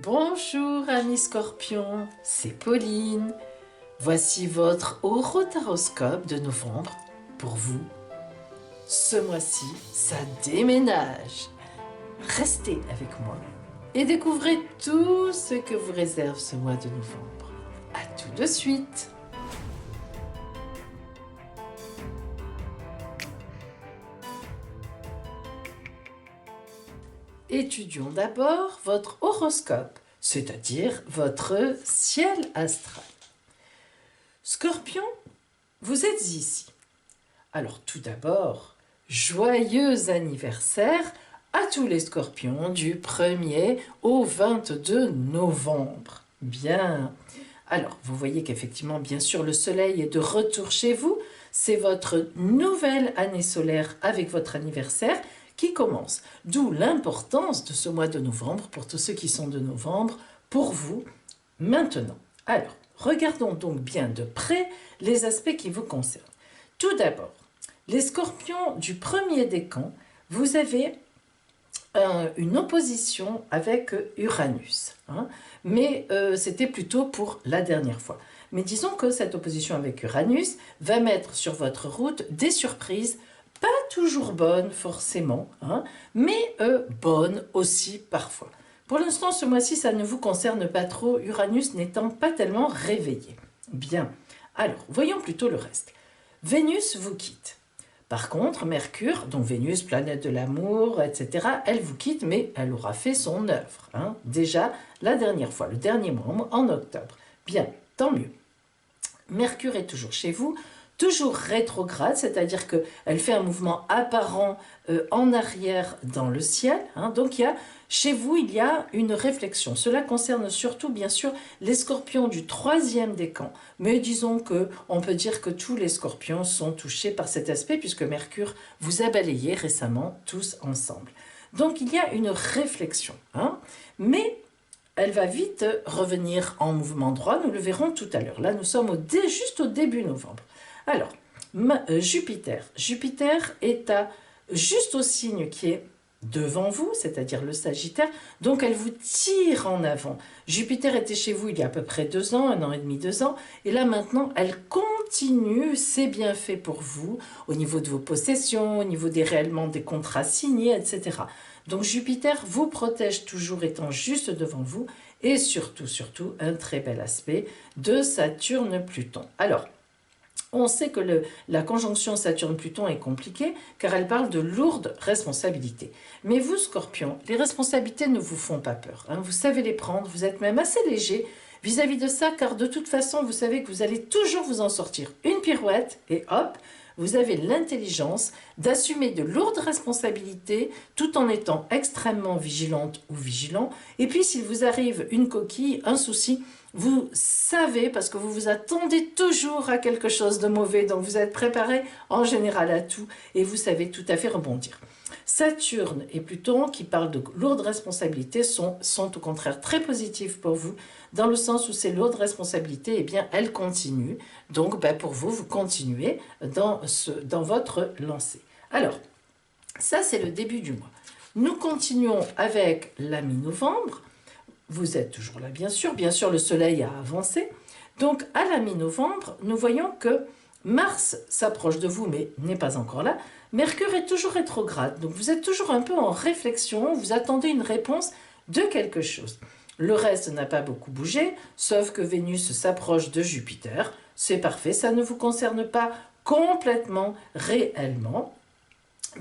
Bonjour amis scorpions, c'est Pauline. Voici votre horoscope de novembre pour vous. Ce mois-ci, ça déménage. Restez avec moi et découvrez tout ce que vous réserve ce mois de novembre. À tout de suite. Étudions d'abord votre horoscope, c'est-à-dire votre ciel astral. Scorpion, vous êtes ici. Alors tout d'abord, joyeux anniversaire à tous les scorpions du 1er au 22 novembre. Bien. Alors, vous voyez qu'effectivement, bien sûr, le soleil est de retour chez vous. C'est votre nouvelle année solaire avec votre anniversaire qui commence. D'où l'importance de ce mois de novembre pour tous ceux qui sont de novembre, pour vous, maintenant. Alors, regardons donc bien de près les aspects qui vous concernent. Tout d'abord, les scorpions du premier décan, vous avez une opposition avec Uranus. Mais c'était plutôt pour la dernière fois. Mais disons que cette opposition avec Uranus va mettre sur votre route des surprises, pas toujours bonnes forcément, mais bonnes aussi parfois. Pour l'instant, ce mois-ci, ça ne vous concerne pas trop, Uranus n'étant pas tellement réveillé. Bien, alors, voyons plutôt le reste. Vénus vous quitte. Par contre, Mercure, donc Vénus, planète de l'amour, etc., elle vous quitte, mais elle aura fait son œuvre. Déjà, la dernière fois, le dernier mois, en octobre. Bien, tant mieux. Mercure est toujours chez vous, toujours rétrograde, c'est-à-dire qu'elle fait un mouvement apparent en arrière dans le ciel. Donc chez vous, il y a une réflexion. Cela concerne surtout, bien sûr, les scorpions du troisième décan. Mais disons qu'on peut dire que tous les scorpions sont touchés par cet aspect, puisque Mercure vous a balayé récemment tous ensemble. Donc il y a une réflexion. Mais elle va vite revenir en mouvement droit, nous le verrons tout à l'heure. Là, nous sommes juste au début novembre. Alors, Jupiter. Jupiter est juste au signe qui est devant vous, c'est-à-dire le Sagittaire, donc elle vous tire en avant. Jupiter était chez vous il y a à peu près 2 ans, 1 an et demi, 2 ans, et là maintenant, elle continue ses bienfaits pour vous, au niveau de vos possessions, au niveau réellement des contrats signés, etc. Donc Jupiter vous protège toujours étant juste devant vous, et surtout, un très bel aspect de Saturne-Pluton. Alors, on sait que la conjonction Saturne-Pluton est compliquée car elle parle de lourdes responsabilités. Mais vous, Scorpion, les responsabilités ne vous font pas peur. Vous savez les prendre, vous êtes même assez léger vis-à-vis de ça car de toute façon, vous savez que vous allez toujours vous en sortir une pirouette et hop, vous avez l'intelligence d'assumer de lourdes responsabilités tout en étant extrêmement vigilante ou vigilant. Et puis, s'il vous arrive une coquille, un souci, vous savez, parce que vous vous attendez toujours à quelque chose de mauvais, donc vous êtes préparé en général à tout et vous savez tout à fait rebondir. Saturne et Pluton, qui parlent de lourdes responsabilités, sont au contraire très positifs pour vous, dans le sens où ces lourdes responsabilités, eh bien, elles continuent. Donc, pour vous, vous continuez dans votre lancée. Alors, ça, c'est le début du mois. Nous continuons avec la mi-novembre. Vous êtes toujours là, bien sûr. Bien sûr, le soleil a avancé. Donc, à la mi-novembre, nous voyons que Mars s'approche de vous, mais n'est pas encore là. Mercure est toujours rétrograde. Donc, vous êtes toujours un peu en réflexion. Vous attendez une réponse de quelque chose. Le reste n'a pas beaucoup bougé, sauf que Vénus s'approche de Jupiter. C'est parfait, ça ne vous concerne pas complètement réellement.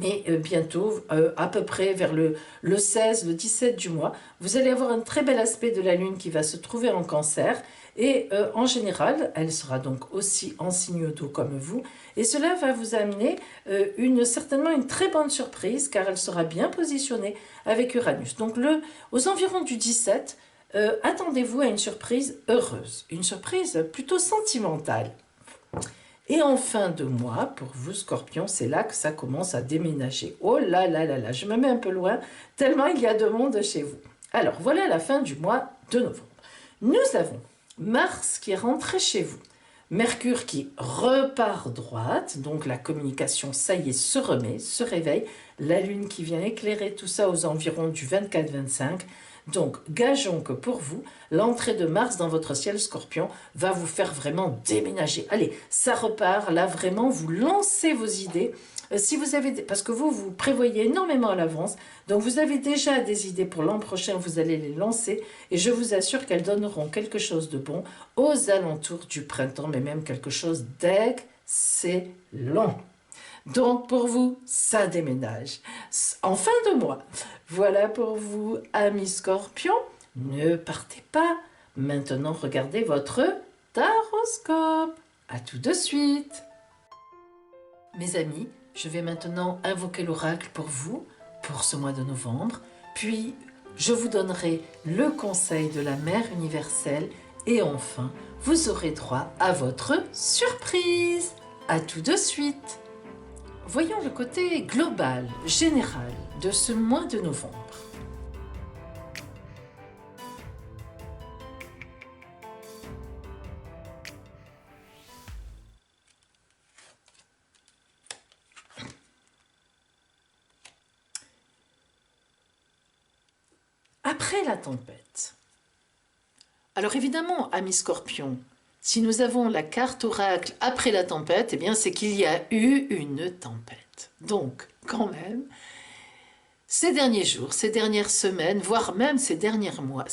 Mais bientôt, à peu près vers le 16, le 17 du mois, vous allez avoir un très bel aspect de la Lune qui va se trouver en Cancer. Et en général, elle sera donc aussi en signe d'eau comme vous. Et cela va vous amener certainement une très bonne surprise, car elle sera bien positionnée avec Uranus. Donc aux environs du 17, attendez-vous à une surprise heureuse, une surprise plutôt sentimentale. Et en fin de mois, pour vous, Scorpion, c'est là que ça commence à déménager. Oh là là là là, je me mets un peu loin, tellement il y a de monde chez vous. Alors, voilà la fin du mois de novembre. Nous avons Mars qui est rentré chez vous. Mercure qui repart droite, donc la communication, ça y est, se remet, se réveille. La Lune qui vient éclairer tout ça aux environs du 24-25. Donc, gageons que pour vous, l'entrée de Mars dans votre ciel Scorpion va vous faire vraiment déménager. Allez, ça repart, là vraiment, vous lancez vos idées. Si vous avez, parce que vous prévoyez énormément à l'avance, donc vous avez déjà des idées pour l'an prochain, vous allez les lancer, et je vous assure qu'elles donneront quelque chose de bon aux alentours du printemps, mais même quelque chose d'excellent. Donc pour vous, ça déménage. En fin de mois, voilà pour vous, amis Scorpions. Ne partez pas. Maintenant, regardez votre taroscope. À tout de suite. Mes amis, je vais maintenant invoquer l'oracle pour vous, pour ce mois de novembre. Puis, je vous donnerai le conseil de la Mère universelle. Et enfin, vous aurez droit à votre surprise. À tout de suite. Voyons le côté global, général, de ce mois de novembre. Après la tempête. Alors évidemment, amis Scorpions, si nous avons la carte oracle après la tempête, eh bien c'est qu'il y a eu une tempête. Donc, quand même, ces derniers jours, ces dernières semaines, voire même ces derniers mois,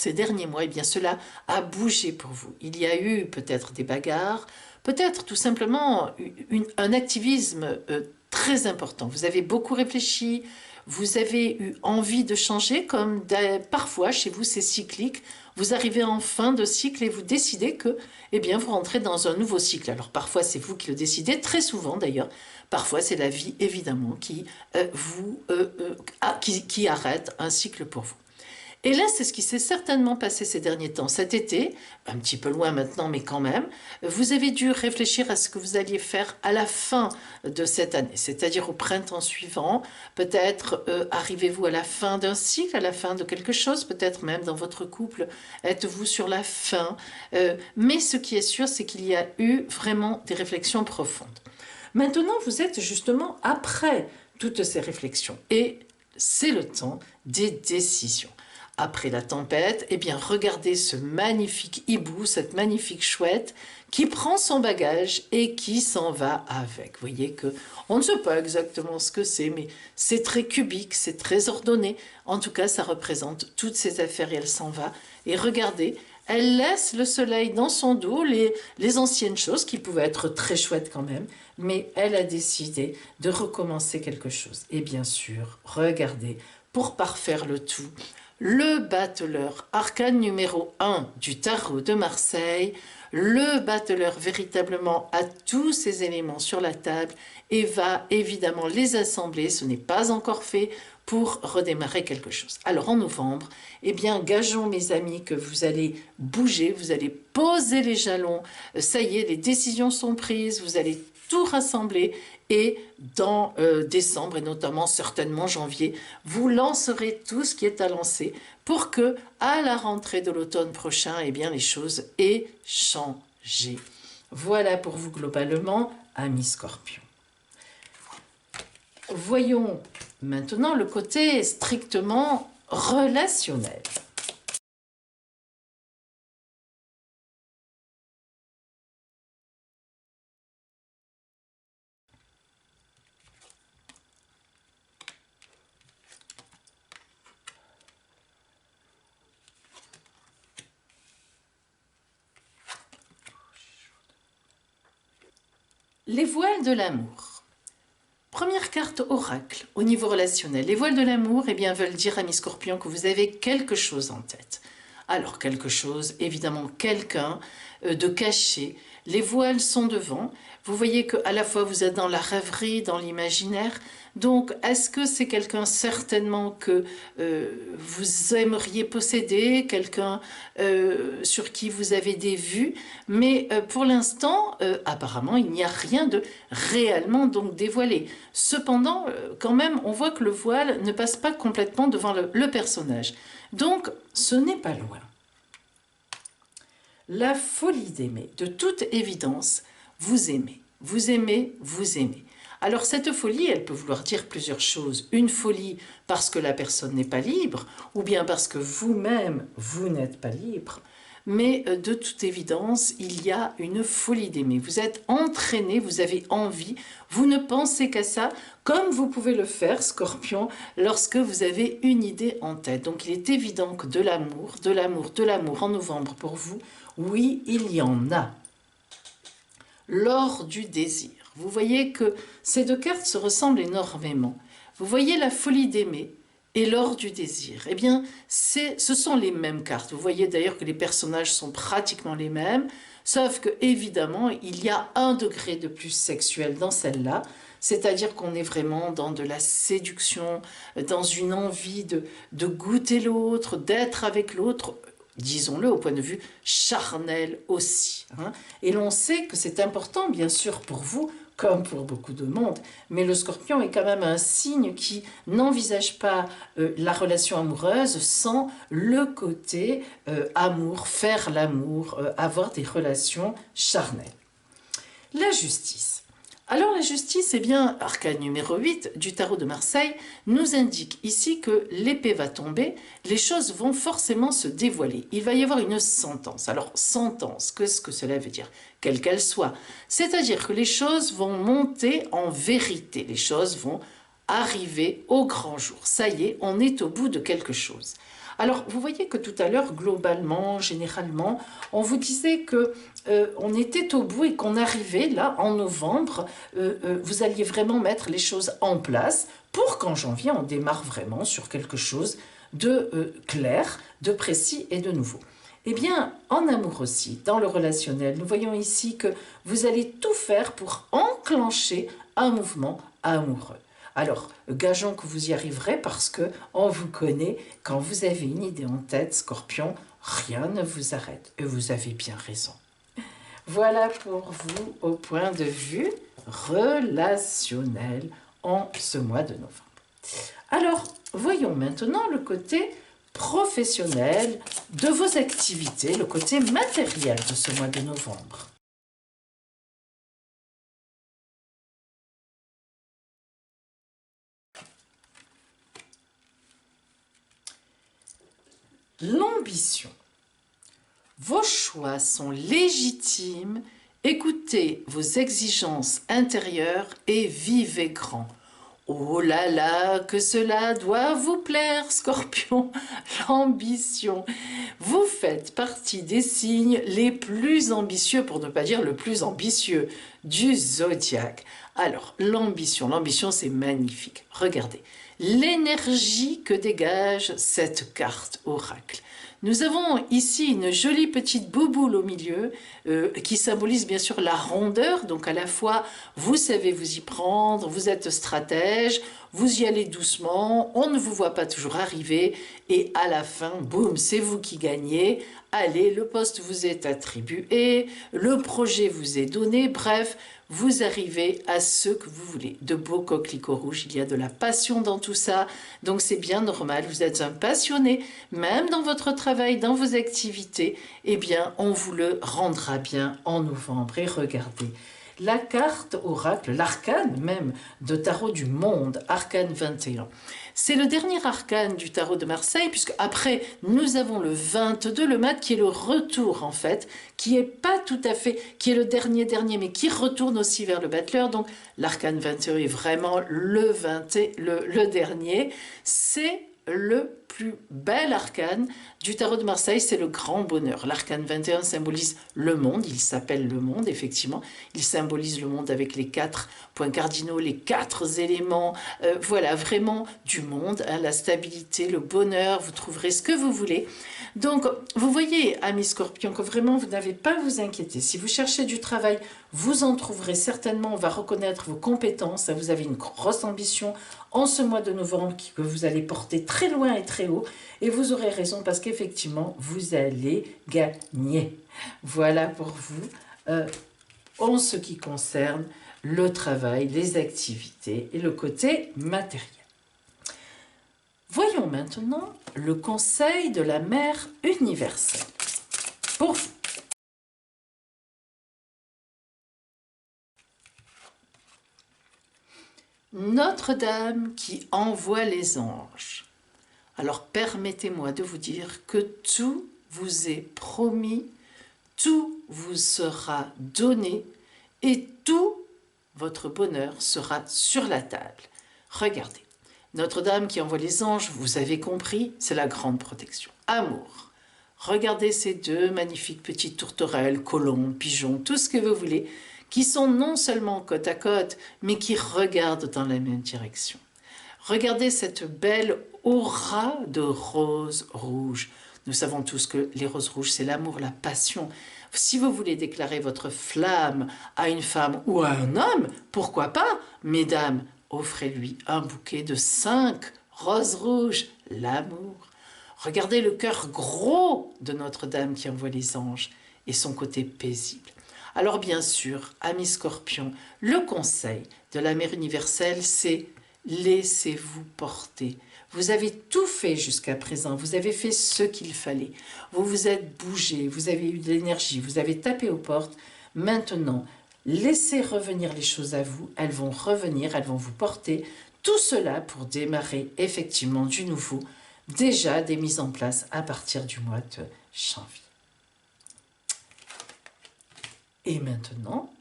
eh bien cela a bougé pour vous. Il y a eu peut-être des bagarres, peut-être tout simplement un activisme très important. Vous avez beaucoup réfléchi, vous avez eu envie de changer, comme parfois chez vous c'est cyclique. Vous arrivez en fin de cycle et vous décidez que, eh bien, vous rentrez dans un nouveau cycle. Alors parfois c'est vous qui le décidez, très souvent d'ailleurs. Parfois c'est la vie évidemment qui arrête un cycle pour vous. Et là, c'est ce qui s'est certainement passé ces derniers temps. Cet été, un petit peu loin maintenant, mais quand même, vous avez dû réfléchir à ce que vous alliez faire à la fin de cette année, c'est-à-dire au printemps suivant. Peut-être arrivez-vous à la fin d'un cycle, à la fin de quelque chose, peut-être même dans votre couple, êtes-vous sur la fin. Mais ce qui est sûr, c'est qu'il y a eu vraiment des réflexions profondes. Maintenant, vous êtes justement après toutes ces réflexions et c'est le temps des décisions. Après la tempête, eh bien, regardez ce magnifique hibou, cette magnifique chouette qui prend son bagage et qui s'en va avec. Vous voyez que on ne sait pas exactement ce que c'est, mais c'est très cubique, c'est très ordonné. En tout cas, ça représente toutes ses affaires et elle s'en va. Et regardez, elle laisse le soleil dans son dos, les anciennes choses qui pouvaient être très chouettes quand même, mais elle a décidé de recommencer quelque chose. Et bien sûr, regardez, pour parfaire le tout, le battleur, arcane numéro 1 du tarot de Marseille, le battleur véritablement a tous ces éléments sur la table et va évidemment les assembler, ce n'est pas encore fait, pour redémarrer quelque chose. Alors en novembre, eh bien gageons mes amis que vous allez bouger, vous allez poser les jalons, ça y est, les décisions sont prises, vous allez tout rassembler et dans décembre et notamment certainement janvier, vous lancerez tout ce qui est à lancer pour que à la rentrée de l'automne prochain, eh bien les choses aient changé. Voilà pour vous globalement, amis Scorpions. Voyons maintenant le côté strictement relationnel. Les voiles de l'amour. Première carte oracle au niveau relationnel. Les voiles de l'amour, eh bien, veulent dire, amis Scorpions, que vous avez quelque chose en tête. Alors, quelque chose, évidemment, quelqu'un de caché. Les voiles sont devant. Vous voyez qu'à la fois, vous êtes dans la rêverie, dans l'imaginaire. Donc, est-ce que c'est quelqu'un certainement que vous aimeriez posséder, quelqu'un sur qui vous avez des vues, mais pour l'instant, apparemment, il n'y a rien de réellement donc dévoilé. Cependant, quand même, on voit que le voile ne passe pas complètement devant le personnage. Donc, ce n'est pas loin. La folie d'aimer, de toute évidence, vous aimez, vous aimez, vous aimez. Alors cette folie, elle peut vouloir dire plusieurs choses. Une folie parce que la personne n'est pas libre, ou bien parce que vous-même, vous n'êtes pas libre. Mais de toute évidence, il y a une folie d'aimer. Vous êtes entraîné, vous avez envie, vous ne pensez qu'à ça, comme vous pouvez le faire, Scorpion, lorsque vous avez une idée en tête. Donc il est évident que de l'amour, de l'amour, de l'amour en novembre pour vous, oui, il y en a. L'or du désir. Vous voyez que ces deux cartes se ressemblent énormément. Vous voyez la folie d'aimer et l'or du désir. Eh bien, ce sont les mêmes cartes. Vous voyez d'ailleurs que les personnages sont pratiquement les mêmes, sauf que évidemment, il y a un degré de plus sexuel dans celle-là, c'est-à-dire qu'on est vraiment dans de la séduction, dans une envie de goûter l'autre, d'être avec l'autre, disons-le au point de vue charnel aussi. Et l'on sait que c'est important, bien sûr, pour vous, comme pour beaucoup de monde, mais le Scorpion est quand même un signe qui n'envisage pas la relation amoureuse sans le côté amour, faire l'amour, avoir des relations charnelles. La justice. Alors la justice, eh bien, arcane numéro 8 du tarot de Marseille, nous indique ici que l'épée va tomber, les choses vont forcément se dévoiler. Il va y avoir une sentence. Alors, sentence, qu'est-ce que cela veut dire? Quelle qu'elle soit. C'est-à-dire que les choses vont monter en vérité, les choses vont arriver au grand jour. Ça y est, on est au bout de quelque chose. Alors, vous voyez que tout à l'heure, globalement, généralement, on vous disait que on était au bout et qu'on arrivait là, en novembre, vous alliez vraiment mettre les choses en place pour qu'en janvier, on démarre vraiment sur quelque chose de clair, de précis et de nouveau. Eh bien, en amour aussi, dans le relationnel, nous voyons ici que vous allez tout faire pour enclencher un mouvement amoureux. Alors, gageons que vous y arriverez parce que on vous connaît, quand vous avez une idée en tête, Scorpion, rien ne vous arrête. Et vous avez bien raison. Voilà pour vous au point de vue relationnel en ce mois de novembre. Alors, voyons maintenant le côté professionnel de vos activités, le côté matériel de ce mois de novembre. L'ambition. Vos choix sont légitimes, écoutez vos exigences intérieures et vivez grand. Oh là là, que cela doit vous plaire, Scorpion, l'ambition. Vous faites partie des signes les plus ambitieux, pour ne pas dire le plus ambitieux, du zodiaque. Alors, l'ambition c'est magnifique. Regardez, l'énergie que dégage cette carte oracle. Nous avons ici une jolie petite bouboule au milieu qui symbolise bien sûr la rondeur, donc à la fois vous savez vous y prendre, vous êtes stratège, vous y allez doucement, on ne vous voit pas toujours arriver et à la fin, boum, c'est vous qui gagnez, allez, le poste vous est attribué, le projet vous est donné, bref, vous arrivez à ce que vous voulez. De beaux coquelicots rouges, il y a de la passion dans tout ça, donc c'est bien normal, vous êtes un passionné, même dans votre travail, dans vos activités, eh bien, on vous le rendra bien en novembre. Et regardez, la carte oracle, l'arcane même de tarot du monde, arcane 21. C'est le dernier arcane du tarot de Marseille, puisque après, nous avons le 22, le mat, qui est le retour, en fait, qui est pas tout à fait, qui est le dernier, mais qui retourne aussi vers le battleur. Donc, l'arcane 21 est vraiment le dernier. C'est le plus bel arcane du tarot de Marseille, c'est le grand bonheur. L'arcane 21 symbolise le monde, il s'appelle le monde, effectivement. Il symbolise le monde avec les 4 points cardinaux, les 4 éléments, voilà, vraiment du monde, hein, la stabilité, le bonheur, vous trouverez ce que vous voulez. Donc, vous voyez, amis Scorpions, que vraiment, vous n'avez pas à vous inquiéter. Si vous cherchez du travail, vous en trouverez certainement, on va reconnaître vos compétences, vous avez une grosse ambition en ce mois de novembre que vous allez porter très loin et très haut, et vous aurez raison parce qu'effectivement, vous allez gagner. Voilà pour vous, en ce qui concerne le travail, les activités et le côté matériel. Voyons maintenant le conseil de la Mère universelle pour vous. Notre-Dame qui envoie les anges. Alors permettez-moi de vous dire que tout vous est promis, tout vous sera donné et tout votre bonheur sera sur la table. Regardez, Notre-Dame qui envoie les anges, vous avez compris, c'est la grande protection. Amour. Regardez ces deux magnifiques petites tourterelles, colombes, pigeons, tout ce que vous voulez, qui sont non seulement côte à côte, mais qui regardent dans la même direction. Regardez cette belle aura de roses rouges. Nous savons tous que les roses rouges, c'est l'amour, la passion. Si vous voulez déclarer votre flamme à une femme ou à un homme, pourquoi pas, mesdames, offrez-lui un bouquet de 5 roses rouges, l'amour. Regardez le cœur gros de Notre-Dame qui envoie les anges et son côté paisible. Alors bien sûr, amis scorpions, le conseil de la Mère universelle, c'est laissez-vous porter. Vous avez tout fait jusqu'à présent, vous avez fait ce qu'il fallait. Vous vous êtes bougé, vous avez eu de l'énergie, vous avez tapé aux portes. Maintenant, laissez revenir les choses à vous, elles vont revenir, elles vont vous porter. Tout cela pour démarrer effectivement du nouveau, déjà des mises en place à partir du mois de janvier. Et maintenant,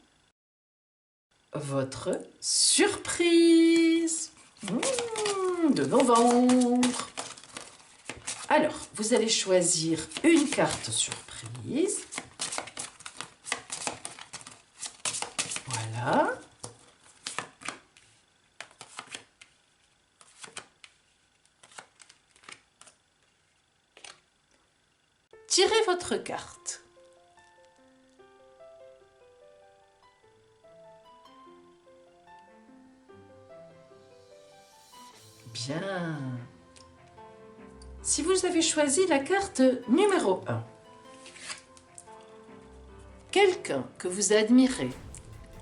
votre surprise de novembre. Alors, vous allez choisir une carte surprise. Voilà. Tirez votre carte. Bien. Si vous avez choisi la carte numéro 1, quelqu'un que vous admirez,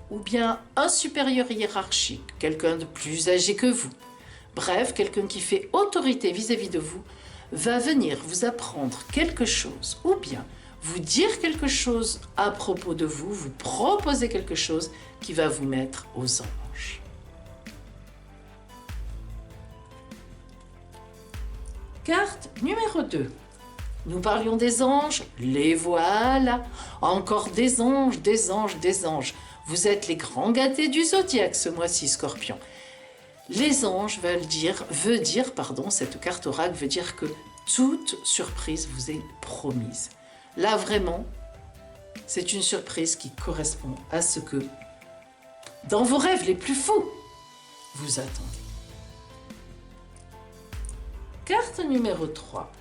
ou bien un supérieur hiérarchique, quelqu'un de plus âgé que vous, bref, quelqu'un qui fait autorité vis-à-vis de vous, va venir vous apprendre quelque chose, ou bien vous dire quelque chose à propos de vous, vous proposer quelque chose qui va vous mettre aux anges. Carte numéro 2. Nous parlions des anges, les voilà. Encore des anges, des anges, des anges. Vous êtes les grands gâtés du zodiaque ce mois-ci, Scorpion. Les anges cette carte oracle veut dire que toute surprise vous est promise. Là, vraiment, c'est une surprise qui correspond à ce que, dans vos rêves les plus fous, vous attendez. Carte numéro 3.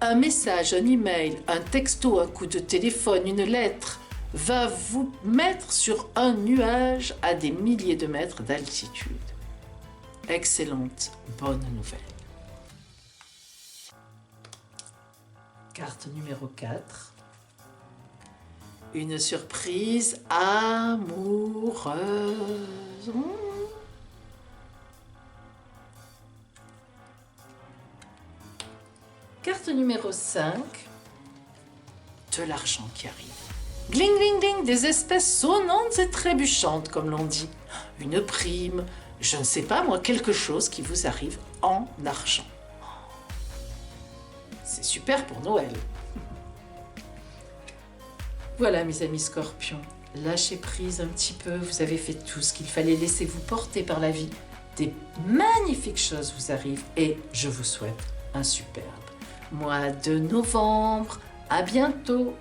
Un message, un email, un texto, un coup de téléphone, une lettre va vous mettre sur un nuage à des milliers de mètres d'altitude. Excellente, bonne nouvelle. Carte numéro 4. Une surprise amoureuse. Carte numéro 5, de l'argent qui arrive. Gling, gling, gling, des espèces sonnantes et trébuchantes, comme l'on dit. Une prime, je ne sais pas moi, quelque chose qui vous arrive en argent. C'est super pour Noël. Voilà mes amis scorpions, lâchez prise un petit peu, vous avez fait tout ce qu'il fallait, laissez-vous porter par la vie. Des magnifiques choses vous arrivent et je vous souhaite un superbe mois de novembre. À bientôt!